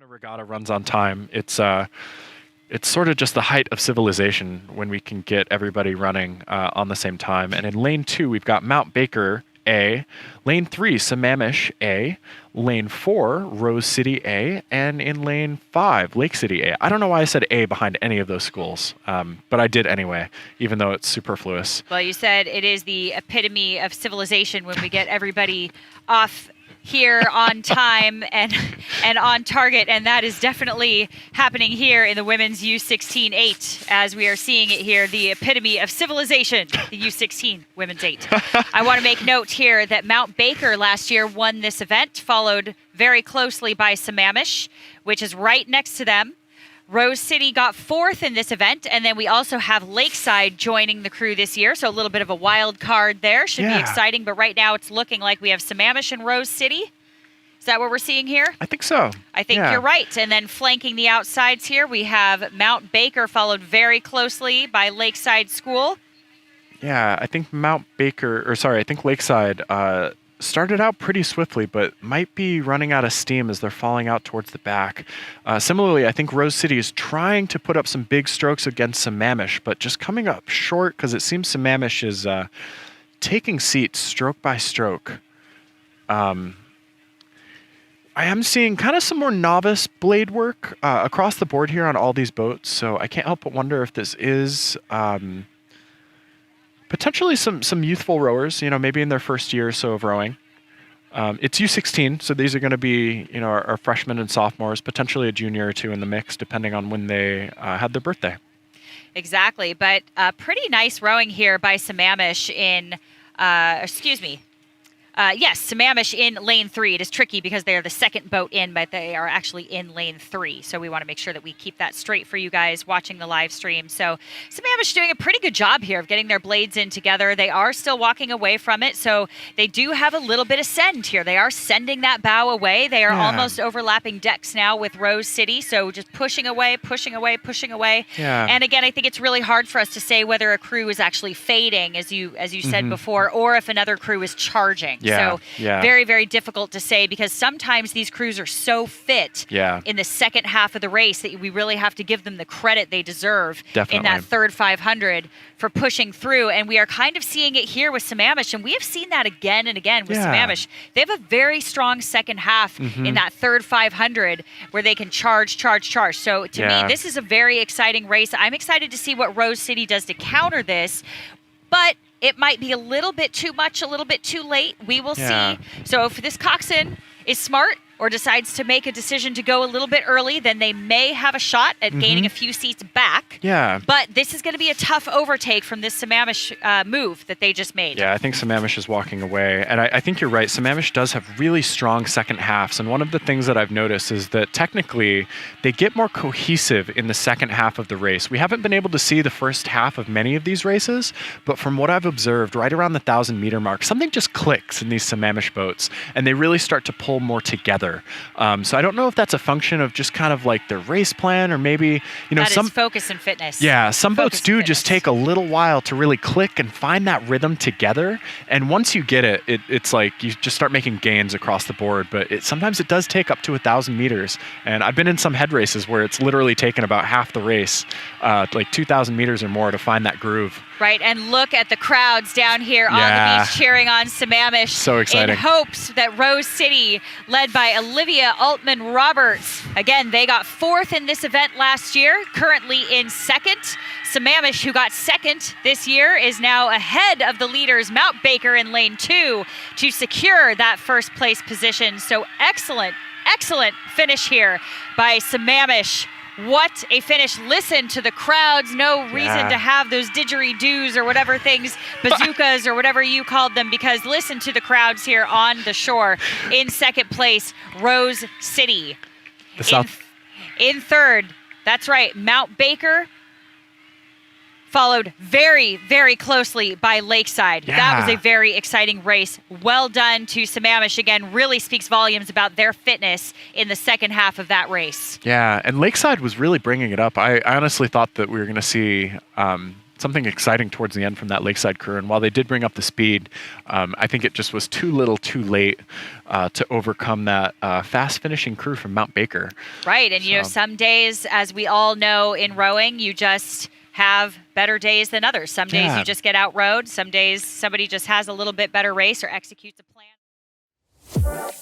a regatta runs on time, it's sort of just the height of civilization when we can get everybody running on the same time. And in lane 2, we've got Mount Baker A, lane 3, Sammamish A, lane 4, Rose City A, and in lane 5, Lake City A. I don't know why I said A behind any of those schools, but I did anyway, even though it's superfluous. Well, you said it is the epitome of civilization when we get everybody off here on time and on target, and that is definitely happening here in the women's U16 8, as we are seeing it here, the epitome of civilization, the U16 women's 8. I want to make note here that Mount Baker last year won this event, followed very closely by Sammamish, which is right next to them. Rose City got 4th in this event, and then we also have Lakeside joining the crew this year, so a little bit of a wild card there. Should be exciting, but right now it's looking like we have Sammamish and Rose City. Is that what we're seeing here? I think so. I think you're right. And then flanking the outsides here, we have Mount Baker, followed very closely by Lakeside School. Yeah, I think I think Lakeside started out pretty swiftly, but might be running out of steam as they're falling out towards the back. Similarly, I think Rose City is trying to put up some big strokes against Sammamish, but just coming up short because it seems Sammamish is taking seats stroke by stroke. I am seeing kind of some more novice blade work across the board here on all these boats, so I can't help but wonder if this is potentially some youthful rowers, maybe in their first year or so of rowing. It's U16, so these are going to be, our freshmen and sophomores, potentially a junior or two in the mix, depending on when they had their birthday. Exactly, but pretty nice rowing here by Sammamish in, Sammamish in lane 3. It is tricky because they are the second boat in, but they are actually in lane 3. So we want to make sure that we keep that straight for you guys watching the live stream. So Sammamish doing a pretty good job here of getting their blades in together. They are still walking away from it, so they do have a little bit of send here. They are sending that bow away. They are almost overlapping decks now with Rose City, so just pushing away. Yeah. And again, I think it's really hard for us to say whether a crew is actually fading, as you said before, or if another crew is charging. Yeah, so very, very difficult to say because sometimes these crews are so fit in the second half of the race that we really have to give them the credit they deserve in that third 500 for pushing through. And we are kind of seeing it here with Sammamish, and we have seen that again and again with Sammamish. They have a very strong second half in that third 500 where they can charge. So to me, this is a very exciting race. I'm excited to see what Rose City does to counter this, but it might be a little bit too much, a little bit too late. We will see. So if this coxswain is smart or decides to make a decision to go a little bit early, then they may have a shot at gaining a few seats back. Yeah. But this is going to be a tough overtake from this Sammamish move that they just made. Yeah, I think Sammamish is walking away. And I think you're right. Sammamish does have really strong second halves. And one of the things that I've noticed is that technically they get more cohesive in the second half of the race. We haven't been able to see the first half of many of these races, but from what I've observed, right around the 1,000-meter mark, something just clicks in these Sammamish boats, and they really start to pull more together. So I don't know if that's a function of just kind of like their race plan, or maybe, some focus and fitness. Yeah, some boats do just take a little while to really click and find that rhythm together. And once you get it, it's like you just start making gains across the board. But sometimes it does take up to 1,000 meters. And I've been in some head races where it's literally taken about half the race, like 2,000 meters or more, to find that groove. Right, and look at the crowds down here on the beach cheering on Sammamish. So exciting. In hopes that Rose City, led by Olivia Altman-Roberts, again, they got 4th in this event last year, currently in 2nd. Sammamish, who got 2nd this year, is now ahead of the leaders, Mount Baker in lane 2, to secure that first place position. So excellent finish here by Sammamish. What a finish. Listen to the crowds. No reason to have those didgeridoos or whatever things, bazookas or whatever you called them, because listen to the crowds here on the shore. In second place, Rose City. In third, that's right, Mount Baker, followed very, very closely by Lakeside. Yeah. That was a very exciting race. Well done to Sammamish. Again, really speaks volumes about their fitness in the second half of that race. Yeah, and Lakeside was really bringing it up. I honestly thought that we were going to see something exciting towards the end from that Lakeside crew. And while they did bring up the speed, I think it just was too little too late to overcome that fast finishing crew from Mount Baker. Right. And, you know, some days, as we all know in rowing, you just have better days than others. Some days you just get outrowed. Some days somebody just has a little bit better race or executes a plan.